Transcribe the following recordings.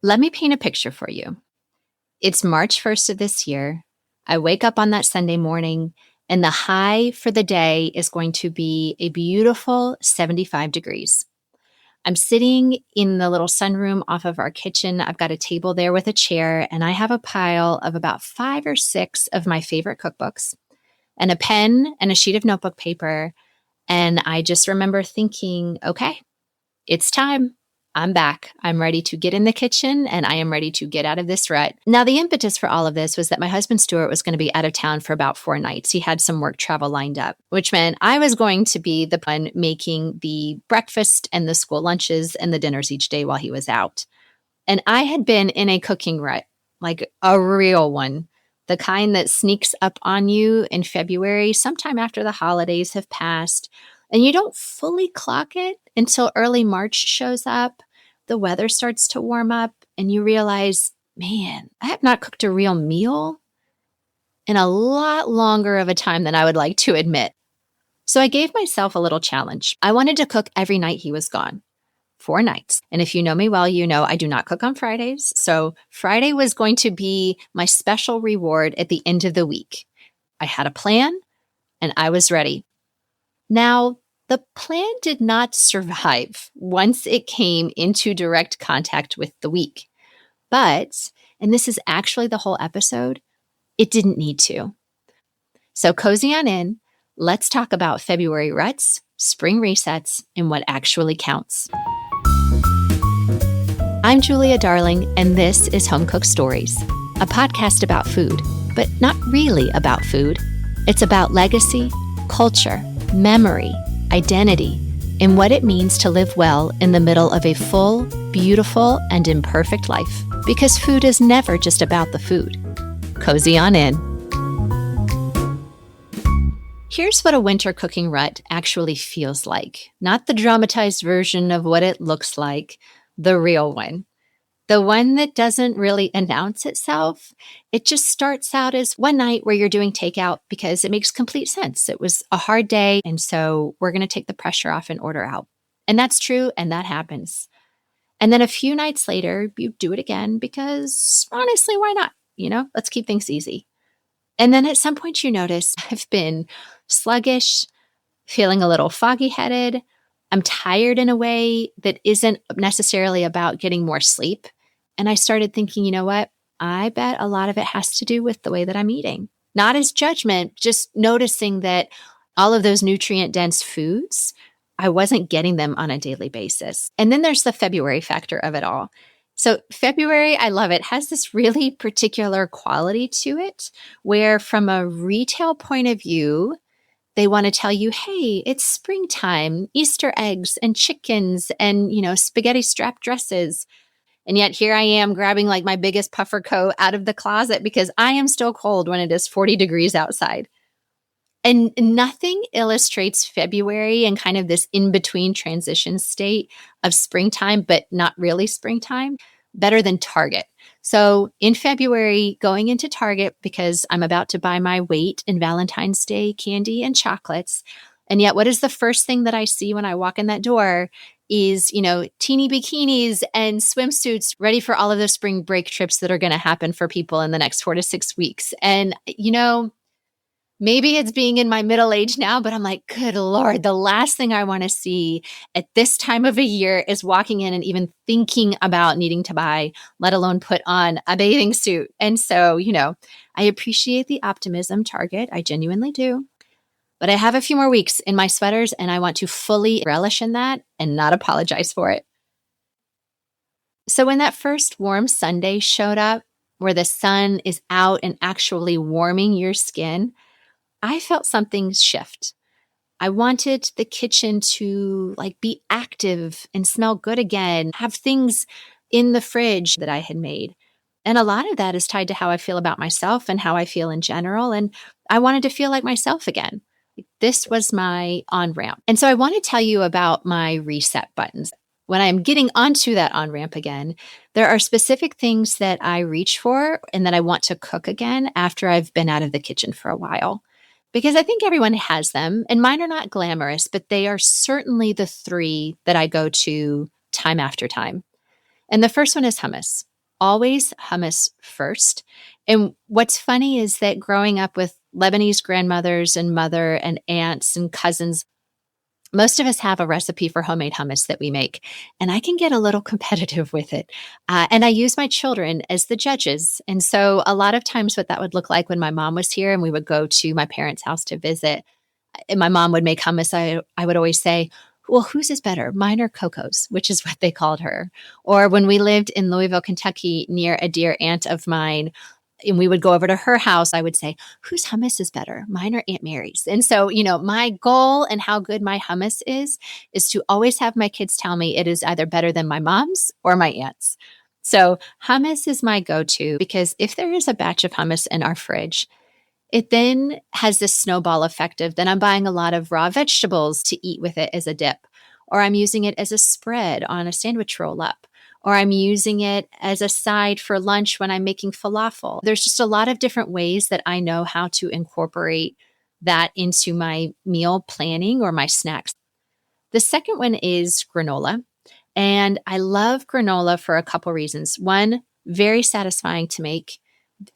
Let me paint a picture for you. It's March 1st of this year. I wake up on that Sunday morning, and the high for the day is going to be a beautiful 75 degrees. I'm sitting in the little sunroom off of our kitchen. I've got a table there with a chair, and I have a pile of about 5 or 6 of my favorite cookbooks and a pen and a sheet of notebook paper. And I just remember thinking, okay, it's time. I'm back. I'm ready to get in the kitchen and I am ready to get out of this rut. Now, the impetus for all of this was that my husband Stuart was going to be out of town for about 4 nights. He had some work travel lined up, which meant I was going to be the one making the breakfast and the school lunches and the dinners each day while he was out. And I had been in a cooking rut, like a real one, the kind that sneaks up on you in February, sometime after the holidays have passed. And you don't fully clock it until early March shows up. The weather starts to warm up and you realize, man, I have not cooked a real meal in a lot longer of a time than I would like to admit. So I gave myself a little challenge. I wanted to cook every night he was gone, 4 nights. And if you know me well, you know I do not cook on Fridays. So Friday was going to be my special reward at the end of the week. I had a plan and I was ready. Now, the plan did not survive once it came into direct contact with the week. But, and this is actually the whole episode, it didn't need to. So cozy on in. Let's talk about February ruts, spring resets, and what actually counts. I'm Julia Darling, and this is Home Cooked Stories, a podcast about food, but not really about food. It's about legacy, culture, memory, identity, and what it means to live well in the middle of a full, beautiful, and imperfect life. Because food is never just about the food. Cozy on in. Here's what a winter cooking rut actually feels like. Not the dramatized version of what it looks like, the real one. The one that doesn't really announce itself. It just starts out as one night where you're doing takeout because it makes complete sense. It was a hard day, and so we're going to take the pressure off and order out. And that's true, and that happens. And then a few nights later, you do it again because honestly, why not? Let's keep things easy. And then at some point you notice I've been sluggish, feeling a little foggy-headed. I'm tired in a way that isn't necessarily about getting more sleep. And I started thinking, you know what? I bet a lot of it has to do with the way that I'm eating. Not as judgment, just noticing that all of those nutrient-dense foods, I wasn't getting them on a daily basis. And then there's the February factor of it all. So February, I love it, has this really particular quality to it where from a retail point of view, they want to tell you, hey, it's springtime, Easter eggs and chickens and, spaghetti strap dresses. And yet here I am grabbing like my biggest puffer coat out of the closet because I am still cold when it is 40 degrees outside. And nothing illustrates February and kind of this in-between transition state of springtime, but not really springtime, better than Target. So in February, going into Target because I'm about to buy my weight in Valentine's Day candy and chocolates. And yet what is the first thing that I see when I walk in that door is, teeny bikinis and swimsuits ready for all of the spring break trips that are going to happen for people in the next 4 to 6 weeks. And, maybe it's being in my middle age now, but I'm like, good Lord, the last thing I want to see at this time of a year is walking in and even thinking about needing to buy, let alone put on a bathing suit. And so, I appreciate the optimism, Target. I genuinely do. But I have a few more weeks in my sweaters and I want to fully relish in that and not apologize for it. So when that first warm Sunday showed up, where the sun is out and actually warming your skin, I felt something shift. I wanted the kitchen to be active and smell good again, have things in the fridge that I had made. And a lot of that is tied to how I feel about myself and how I feel in general. And I wanted to feel like myself again. This was my on-ramp. And so I want to tell you about my reset buttons. When I'm getting onto that on-ramp again, there are specific things that I reach for and that I want to cook again after I've been out of the kitchen for a while. Because I think everyone has them, and mine are not glamorous, but they are certainly the 3 that I go to time after time. And the first one is hummus. always hummus first. And what's funny is that growing up with Lebanese grandmothers and mother and aunts and cousins, most of us have a recipe for homemade hummus that we make, and I can get a little competitive with it. And I use my children as the judges. And so, a lot of times, what that would look like when my mom was here and we would go to my parents' house to visit, and my mom would make hummus, I would always say, well, whose is better, mine or Coco's, which is what they called her. Or when we lived in Louisville, Kentucky, near a dear aunt of mine, and we would go over to her house, I would say, whose hummus is better, mine or Aunt Mary's? And so, my goal and how good my hummus is to always have my kids tell me it is either better than my mom's or my aunt's. So hummus is my go-to because if there is a batch of hummus in our fridge, it then has this snowball effect of then I'm buying a lot of raw vegetables to eat with it as a dip, or I'm using it as a spread on a sandwich roll up, or I'm using it as a side for lunch when I'm making falafel. There's just a lot of different ways that I know how to incorporate that into my meal planning or my snacks. The second one is granola. And I love granola for a couple reasons. One, very satisfying to make.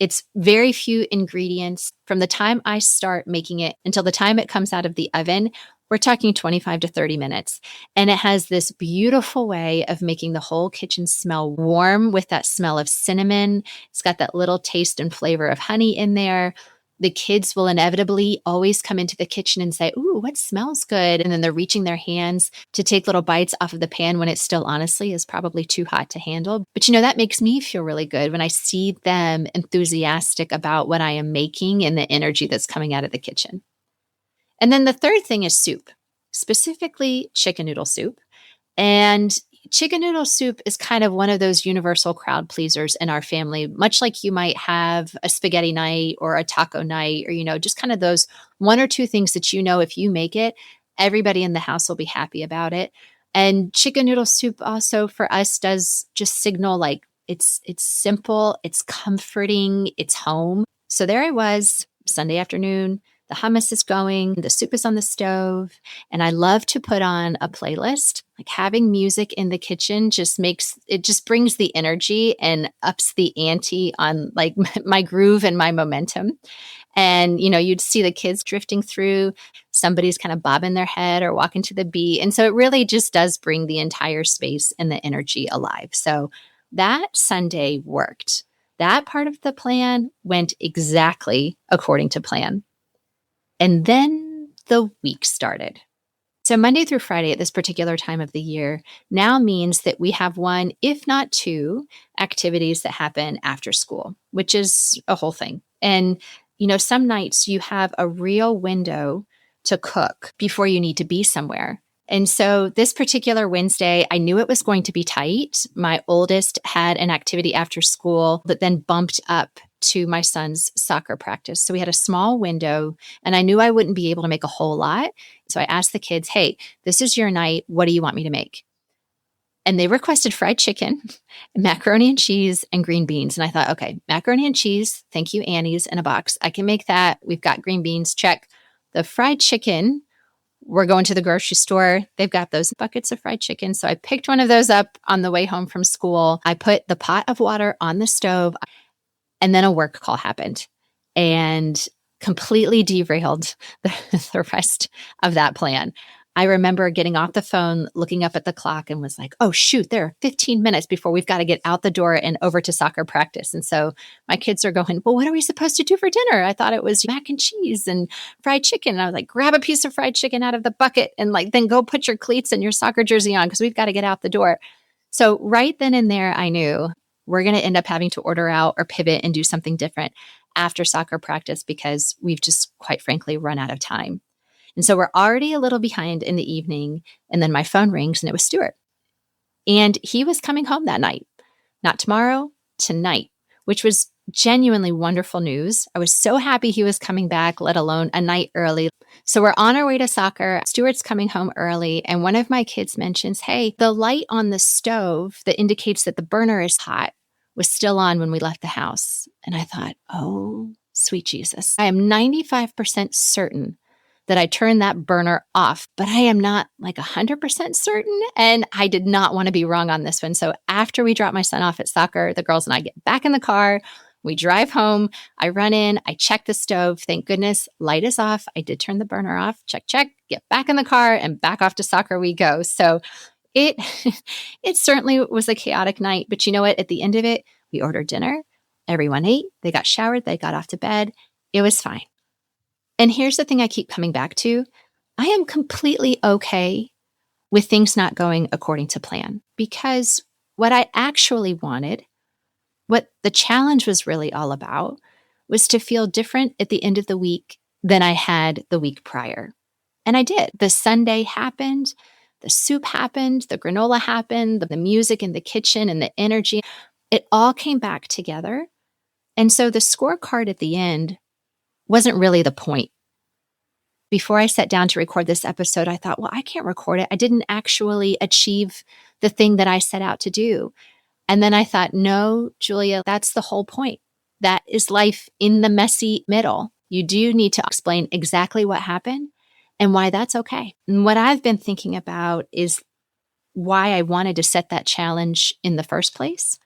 It's very few ingredients. From the time I start making it until the time it comes out of the oven, we're talking 25 to 30 minutes. And it has this beautiful way of making the whole kitchen smell warm with that smell of cinnamon. It's got that little taste and flavor of honey in there. The kids will inevitably always come into the kitchen and say, ooh, what smells good? And then they're reaching their hands to take little bites off of the pan when it still honestly is probably too hot to handle. But that makes me feel really good when I see them enthusiastic about what I am making and the energy that's coming out of the kitchen. And then the third thing is soup, specifically chicken noodle soup. And chicken noodle soup is kind of one of those universal crowd pleasers in our family, much like you might have a spaghetti night or a taco night, or, just kind of those one or two things that if you make it, everybody in the house will be happy about it. And chicken noodle soup also for us does just signal like it's simple, it's comforting, it's home. So there I was, Sunday afternoon. The hummus is going, the soup is on the stove, and I love to put on a playlist. Like having music in the kitchen just brings the energy and ups the ante on like my groove and my momentum. And, you'd see the kids drifting through, somebody's kind of bobbing their head or walking to the beat. And so it really just does bring the entire space and the energy alive. So that Sunday worked. That part of the plan went exactly according to plan. And then the week started. So Monday through Friday at this particular time of the year now means that we have one, if not two, activities that happen after school, which is a whole thing. And, some nights you have a real window to cook before you need to be somewhere. And so this particular Wednesday, I knew it was going to be tight. My oldest had an activity after school that then bumped up to my son's soccer practice. So we had a small window and I knew I wouldn't be able to make a whole lot. So I asked the kids, hey, this is your night. What do you want me to make? And they requested fried chicken, macaroni and cheese, and green beans. And I thought, okay, macaroni and cheese, thank you, Annie's in a box. I can make that. We've got green beans, check. The fried chicken, we're going to the grocery store. They've got those buckets of fried chicken. So I picked one of those up on the way home from school. I put the pot of water on the stove. And then a work call happened and completely derailed the rest of that plan. I remember getting off the phone, looking up at the clock and was like, oh, shoot, there are 15 minutes before we've got to get out the door and over to soccer practice. And so my kids are going, well, what are we supposed to do for dinner? I thought it was mac and cheese and fried chicken. And I was like, grab a piece of fried chicken out of the bucket and then go put your cleats and your soccer jersey on because we've got to get out the door. So right then and there, I knew we're going to end up having to order out or pivot and do something different after soccer practice because we've just, quite frankly, run out of time. And so we're already a little behind in the evening. And then my phone rings and it was Stuart. And he was coming home that night, not tomorrow, tonight, which was genuinely wonderful news. I was so happy he was coming back, let alone a night early. So we're on our way to soccer. Stuart's coming home early. And one of my kids mentions, hey, the light on the stove that indicates that the burner is hot was still on when we left the house. And I thought, oh, sweet Jesus. I am 95% certain that I turned that burner off, but I am not like 100% certain. And I did not want to be wrong on this one. So after we drop my son off at soccer, the girls and I get back in the car. We drive home. I run in. I check the stove. Thank goodness, light is off. I did turn the burner off. Check, check. Get back in the car and back off to soccer we go. So it it certainly was a chaotic night. But you know what? At the end of it, we ordered dinner. Everyone ate. They got showered. They got off to bed. It was fine. And here's the thing I keep coming back to. I am completely okay with things not going according to plan, because what I actually wanted, what the challenge was really all about, was to feel different at the end of the week than I had the week prior. And I did. The Sunday happened, the soup happened, the granola happened, the music in the kitchen and the energy. It all came back together. And so the scorecard at the end wasn't really the point. Before I sat down to record this episode, I thought, well, I can't record it. I didn't actually achieve the thing that I set out to do. And then I thought, no, Julia, that's the whole point. That is life in the messy middle. You do need to explain exactly what happened and why that's okay. And what I've been thinking about is why I wanted to set that challenge in the first place.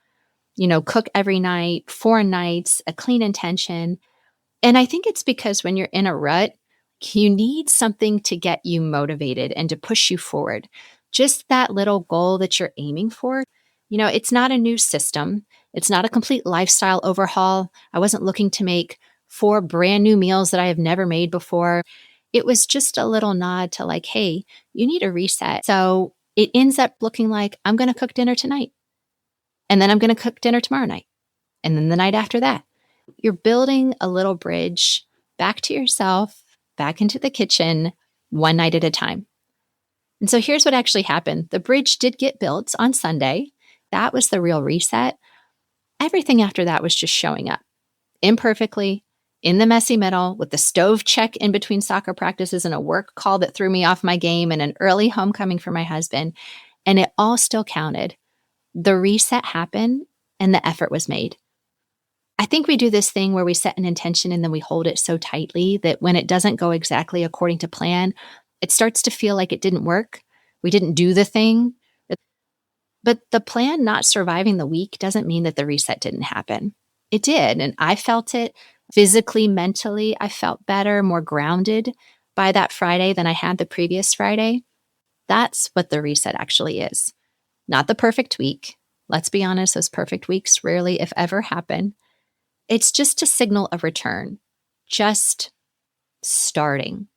Cook every night, 4 nights, a clean intention. And I think it's because when you're in a rut, you need something to get you motivated and to push you forward. Just that little goal that you're aiming for. It's not a new system. It's not a complete lifestyle overhaul. I wasn't looking to make 4 brand new meals that I have never made before. It was just a little nod to like, hey, you need a reset. So it ends up looking like I'm going to cook dinner tonight. And then I'm going to cook dinner tomorrow night. And then the night after that. You're building a little bridge back to yourself, back into the kitchen, one night at a time. And so here's what actually happened. The bridge did get built on Sunday. That was the real reset. Everything after that was just showing up imperfectly, in the messy middle, with the stove check in between soccer practices and a work call that threw me off my game and an early homecoming for my husband. And it all still counted. The reset happened and the effort was made. I think we do this thing where we set an intention and then we hold it so tightly that when it doesn't go exactly according to plan, it starts to feel like it didn't work. We didn't do the thing. But the plan not surviving the week doesn't mean that the reset didn't happen. It did. And I felt it physically, mentally. I felt better, more grounded by that Friday than I had the previous Friday. That's what the reset actually is. Not the perfect week. Let's be honest, those perfect weeks rarely, if ever, happen. It's just a signal of return, just starting,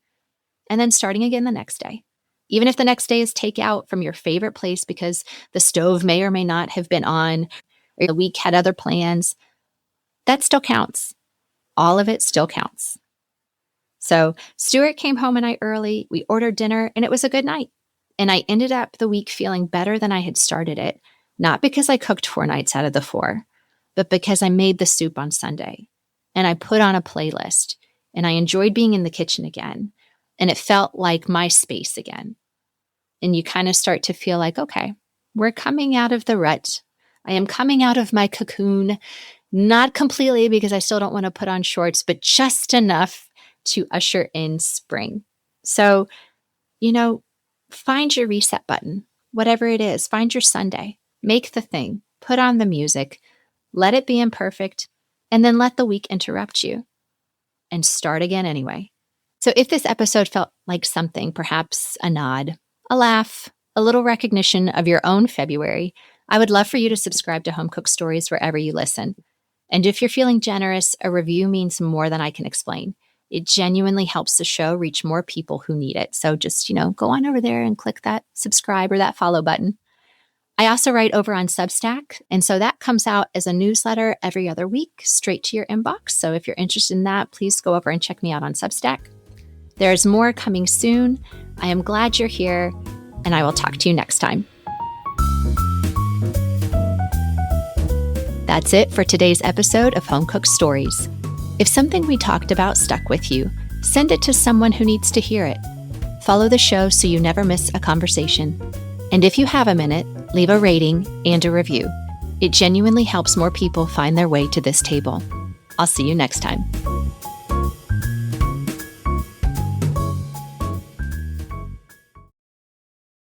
and then starting again the next day. Even if the next day is takeout from your favorite place because the stove may or may not have been on, or the week had other plans, that still counts. All of it still counts. So Stuart came home a night early, we ordered dinner, and it was a good night. And I ended up the week feeling better than I had started it, not because I cooked 4 nights out of the 4, but because I made the soup on Sunday and I put on a playlist and I enjoyed being in the kitchen again. And it felt like my space again. And you kind of start to feel like, okay, we're coming out of the rut. I am coming out of my cocoon, not completely because I still don't want to put on shorts, but just enough to usher in spring. So, find your reset button, whatever it is. Find your Sunday, make the thing, put on the music, let it be imperfect, and then let the week interrupt you and start again anyway. So if this episode felt like something, perhaps a nod, a laugh, a little recognition of your own February, I would love for you to subscribe to Home Cooked Stories wherever you listen. And if you're feeling generous, a review means more than I can explain. It genuinely helps the show reach more people who need it. So just, go on over there and click that subscribe or that follow button. I also write over on Substack, and so that comes out as a newsletter every other week, straight to your inbox. So if you're interested in that, please go over and check me out on Substack. There's more coming soon. I am glad you're here, and I will talk to you next time. That's it for today's episode of Home Cooked Stories. If something we talked about stuck with you, send it to someone who needs to hear it. Follow the show so you never miss a conversation. And if you have a minute, leave a rating and a review. It genuinely helps more people find their way to this table. I'll see you next time.